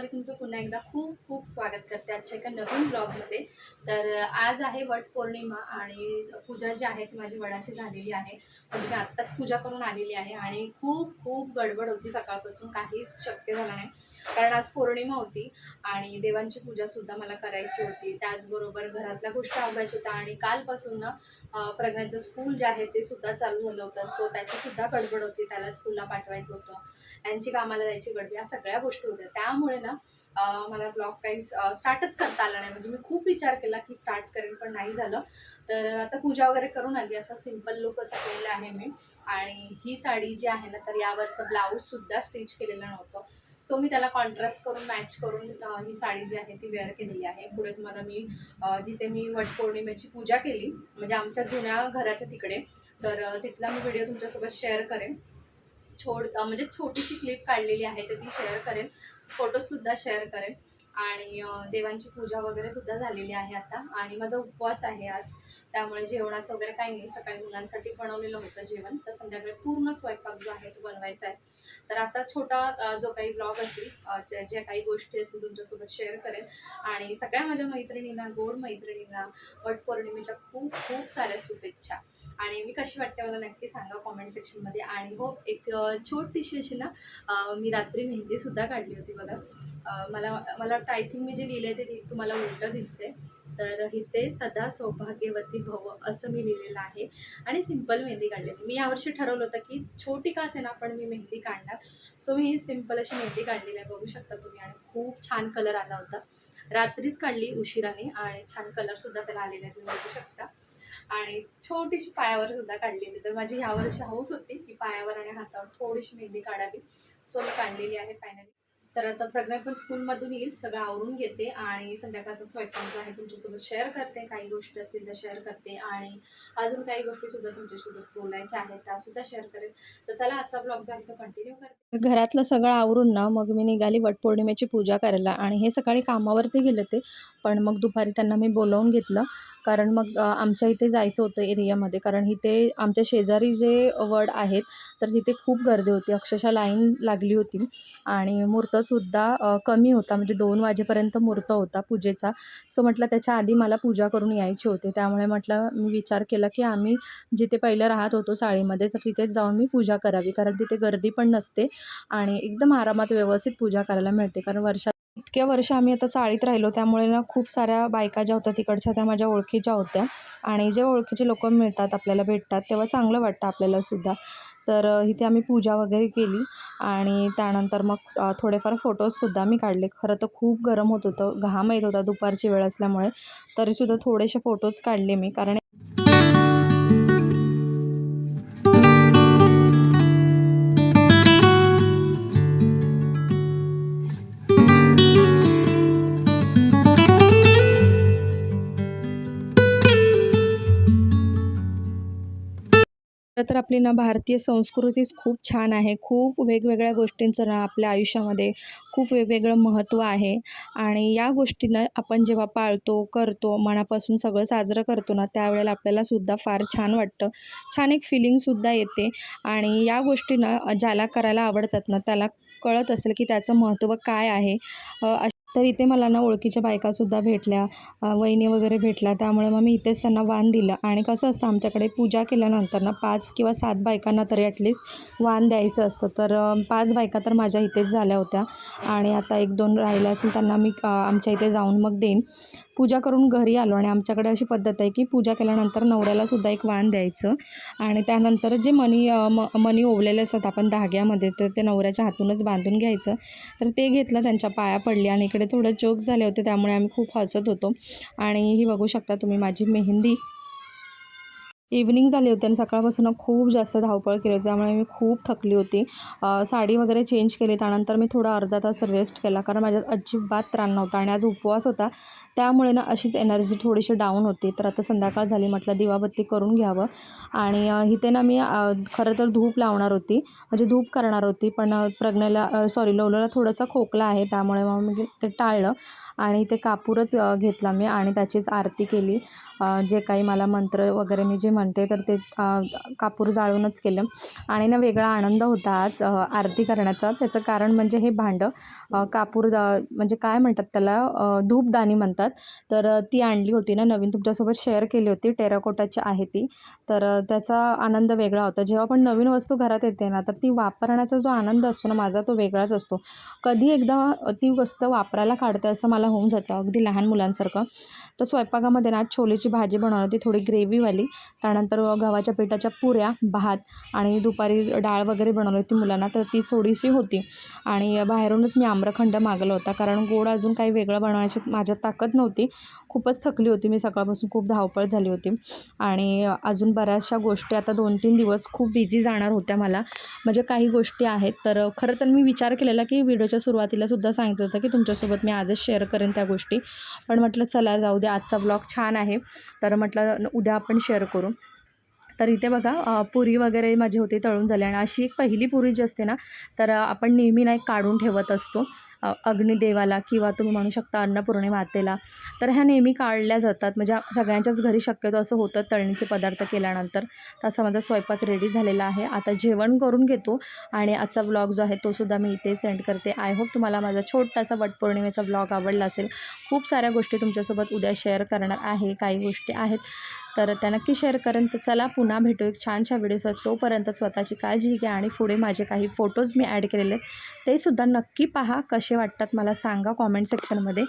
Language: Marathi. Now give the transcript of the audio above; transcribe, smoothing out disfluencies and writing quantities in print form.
रुपाली तुमचं पुन्हा एकदा खूप खूप स्वागत करते आजच्या एका नवीन ब्लॉगमध्ये। तर आज आहे वटपौर्णिमा आणि पूजा जी आहे ती माझी वडाची झालेली आहे। म्हणजे मी आत्ताच पूजा करून आलेली आहे आणि खूप खूप गडबड होती, सकाळपासून काहीच शक्य झालं नाही कारण आज पौर्णिमा होती आणि देवांची पूजासुद्धा मला करायची होती। त्याचबरोबर घरातल्या गोष्टी आवरायच्या होत्या आणि कालपासून ना प्रज्ञाचं स्कूल जे आहे ते सुद्धा चालू झालं होतं, सो त्याचीसुद्धा गडबड होती। त्याला स्कूलला पाठवायचं होतं, यांची कामाला जायची गडबड, या सगळ्या गोष्टी होत्या। त्यामुळे ना मला ब्लॉग काही स्टार्टच करता आला नाही। म्हणजे मी खूप विचार केला की स्टार्ट करेन पण नाही झालं। तर आता पूजा वगैरे करून आली, असा सिंपल लुक असा केलेला आहे मी। आणि ही साडी जी आहे ना, तर यावरचं ब्लाऊजसुद्धा स्टिच केलेलं नव्हतं, सो मी त्याला कॉन्ट्रास्ट करून मॅच करून ही साडी जी आहे ती वेअर केलेली आहे। पुढे तुम्हाला मी जिथे मी वटपौर्णिमेची पूजा केली म्हणजे आमच्या जुन्या घराच्या तिकडे, तर तिथला मी व्हिडिओ तुमच्यासोबत शेअर करेन। म्हणजे छोटीशी क्लिप काढलेली आहे तर ती शेअर करेन, फोटोसुद्धा शेअर करेन। आणि देवांची पूजा वगैरे सुद्धा झालेली आहे आता आणि माझा उपवास आहे आज, त्यामुळे जेवणाचं वगैरे काही नाही। सकाळी मुलांसाठी बनवलेलं होतं जेवण, तर संध्याकाळी पूर्ण स्वयंपाक जो आहे तो बनवायचा आहे। तर आजचा छोटा जो काही ब्लॉग असेल, ज्या काही गोष्टी असतील तुमच्यासोबत शेअर करेन। आणि सगळ्या माझ्या मैत्रिणींना, गोड मैत्रिणींना वटपौर्णिमेच्या खूप खूप साऱ्या शुभेच्छा। आणि मी कशी वाटते मला नक्की सांगा कॉमेंट सेक्शनमध्ये। आणि हो, एक छोटीशी अशी ना मी रात्री मेहंदीसुद्धा काढली होती बघा। मला मला वाटतं आय थिंक मी जे लिहिलं आहे ते तुम्हाला उलटं दिसते। तर इथे सदा सौभाग्यवती भव असं मी लिहिलेलं आहे आणि सिंपल मेहंदी काढलेली। मी यावर्षी ठरवलं होतं की छोटी का असेना पण मी मेहंदी काढणार, सो मी ही सिंपल अशी मेहंदी काढलेली आहे, बघू शकता तुम्ही। आणि खूप छान कलर आला होता, रात्रीच काढली उशिराने आणि छान कलरसुद्धा त्याला आलेला आहे, तुम्ही बघू शकता। आणि छोटीशी पायावर सुद्धा काढलेली, तर माझी ह्या वर्षी हौस होती की पायावर आणि हातावर थोडीशी मेहंदी काढावी, सो मी काढलेली आहे फायनली। तर आता प्रज्ञा पण स्कूलमधून येईल, सगळं आवरून घेते आणि संध्याकाळचा स्वयंपाक जो आहे तुमच्यासोबत शेअर करते, काही गोष्टी असतील त्या शेअर करते आणि अजून काही गोष्टीसुद्धा तुमच्यासोबत बोलायच्या आहेत त्यासुद्धा शेअर करेल। तर चला आजचा ब्लॉग जो आहे तो कंटिन्यू करते। घरातलं सगळं आवरून ना मग मी निघाली वटपौर्णिमेची पूजा करायला आणि हे सकाळी कामावरती गेले ते, पण मग दुपारी त्यांना मी बोलावून घेतलं कारण मग आमच्या इथे जायचं होतं एरियामध्ये, कारण इथे आमच्या शेजारी जे वड आहेत तर तिथे खूप गर्दी होती, अक्षरशः लाईन लागली होती आणि मुहूर्तसुद्धा कमी होता, म्हणजे 2 वाजेपर्यंत मुहूर्त होता पूजेचा। सो म्हटलं त्याच्या आधी मला पूजा करून यायची होती, त्यामुळे म्हटलं मी विचार केला की आम्ही जिथे पहिलं राहत होतो चाळीमध्ये तर तिथेच जाऊन मी पूजा करावी, कारण तिथे गर्दी पण नसते आणि एकदम आरामात व्यवस्थित पूजा करायला मिळते। कारण इतक्या वर्ष आम्ही आता चाळीत राहिलो त्यामुळे ना खूप साऱ्या बायका ज्या होत्या तिकडच्या त्या माझ्या ओळखीच्या होत्या आणि जेव्हा ओळखीचे लोक मिळतात, आपल्याला भेटतात, तेव्हा चांगलं वाटतं आपल्यालासुद्धा। तर इथे आम्ही पूजा वगैरे केली आणि त्यानंतर मग थोडेफार फोटोजसुद्धा मी काढले। खरं तर खूप गरम होत होतं, घाम येत होता दुपारची वेळ असल्यामुळे, तरीसुद्धा थोडेसे फोटोज काढले मी कारण तर आपली ना भारतीय संस्कृतीच खूप छान आहे। खूप वेगवेगळ्या गोष्टींचं ना आपल्या आयुष्यामध्ये खूप वेगवेगळं महत्त्व आहे आणि या गोष्टींना आपण जेव्हा पाळतो, करतो, मनापासून सगळं साजरं करतो ना, त्यावेळेला आपल्यालासुद्धा फार छान वाटतं, छान एक फिलिंगसुद्धा येते आणि या गोष्टींना ज्याला करायला आवडतात ना त्याला कळत असेल की त्याचं महत्त्व काय आहे। तर इथे मला ना ओळखीच्या बायकासुद्धा भेटल्या, वहिनी वगैरे भेटल्या, त्यामुळे मग मी इथेच त्यांना वाण दिलं। आणि कसं असतं आमच्याकडे पूजा केल्यानंतर ना 5 किंवा 7 बायकांना तरी ॲटलिस्ट वाण द्यायचं असतं, तर 5 बायका तर माझ्या इथेच झाल्या होत्या आणि आता 1-2 राहिल्या असेल त्यांना मी आमच्या इथे जाऊन मग देईन। पूजा करून घरी आलो आणि आमच्याकडे अशी पद्धत आहे की पूजा केल्यानंतर नवऱ्यालासुद्धा एक वाण द्यायचं आणि त्यानंतर जे मणी ओवलेले असतात आपण धाग्यामध्ये, तर ते नवऱ्याच्या हातूनच बांधून घ्यायचं। तर ते घेतलं, त्यांच्या पाया पडली आणि इकडे थोडे जोक्स झाले होते त्यामुळे आम्ही खूप हसत होतो। आणि ही बघू शकता तुम्ही माझी मेहंदी। इव्हनिंग झाली होती आणि सकाळपासून खूप जास्त धावपळ केली होती, त्यामुळे मी खूप थकली होती। साडी वगैरे चेंज केली, त्यानंतर मी थोडा अर्धा तास रेस्ट केला कारण माझ्यात अजिबात त्राण नव्हता आणि आज उपवास होता, त्यामुळे ना अशीच एनर्जी थोडीशी डाऊन होती। तर आता संध्याकाळ झाली, म्हटलं दिवाबत्ती करून घ्यावं आणि इथे ना मी खरं तर धूप लावणार होती, म्हणजे धूप करणार होती, पण प्रज्ञेला लोलाला थोडासा खोकला आहे त्यामुळे मग मी ते टाळलं आणि ते कापूरच घेतला मी आणि त्याचीच आरती केली. जे काही मला मंत्र वगैरे मी जे म्हणते तर ते कापूर जाळूनच केलं आणि ना वेगळा आनंद होता आज आरती करण्याचा. त्याचं कारण म्हणजे हे भांडं कापूर म्हणजे काय म्हणतात त्याला, धूपदाणी म्हणतात. तर ती आणली होती ना नवीन, तुमच्यासोबत शेअर केली होती, टेराकोटाची आहे ती. तर त्याचा आनंद वेगळा होता. जेव्हा पण नवीन वस्तू घरात येते ना तर ती वापरण्याचा जो आनंद असतो ना माझा, तो वेगळाच असतो. कधी एकदा ती वस्तू वापरायला काढते असं मला होऊन जातं, अगदी लहान मुलांसारखं. तर स्वयंपाकामध्ये ना छोलेची भाजी बनवली होती, थोडी ग्रेव्हीवाली. त्यानंतर गव्हाच्या पिठाच्या पुऱ्या, भात आणि दुपारी डाळ वगैरे बनवली होती मुलांना, तर ती थोडीशी होती. आणि बाहेरूनच मी आम्रखंड मागवला होता, कारण गोड अजून काही वेगळं बनवण्याची माझ्यात ताकद नव्हती. खूपच थकली होती मी, सकाळपासून खूप धावपळ झाली होती. आणि अजून बऱ्याचशा गोष्टी आता 2-3 दिवस खूप बिझी जाणार होत्या मला. म्हणजे काही गोष्टी आहेत, तर खरं तर मी विचार केलेला की व्हिडिओच्या सुरुवातीला सुद्धा सांगितलं होतं की तुमच्यासोबत मी आजच शेअर करेन त्या गोष्टी. पण म्हटलं चला जाऊ दे, आजचा ब्लॉग छान आहे, तर म्हटलं उद्या आपण शेअर करू. तर इथे बघा पुरी वगैरे माझी होती तळून झाली आणि अशी एक पहिली पुरी जी असते ना, तर आपण नेहमी नाही काढून ठेवत असतो अग्निदेवाला किंवा तुम्ही म्हणू शकता अन्नपूर्णे मातेला. तर ह्या नेहमी काढल्या जातात, म्हणजे सगळ्यांच्याच घरी शक्यतो असं होतं तळणीचे पदार्थ केल्यानंतर. तसा माझा स्वयंपाक रेडी झालेला आहे, आता जेवण करून घेतो आणि आजचा व्लॉग जो आहे तो सुद्धा मी इथे सेंड करते. आय होप तुम्हाला माझा छोटासा वटपौर्णिमेचा व्लॉग आवडला असेल. खूप साऱ्या गोष्टी तुमच्यासोबत उद्या शेअर करणार आहे, काही गोष्टी आहेत तर त्या नक्की शेअर करेन. तर चला पुन्हा भेटू एक छानशा व्हिडिओसोबत. तोपर्यंत स्वतःची काळजी घ्या आणि पुढे माझे काही फोटोज मी ॲड केलेले ते सुद्धा नक्की पहा, कसे वाटतात मला सांगा कॉमेंट सेक्शनमध्ये.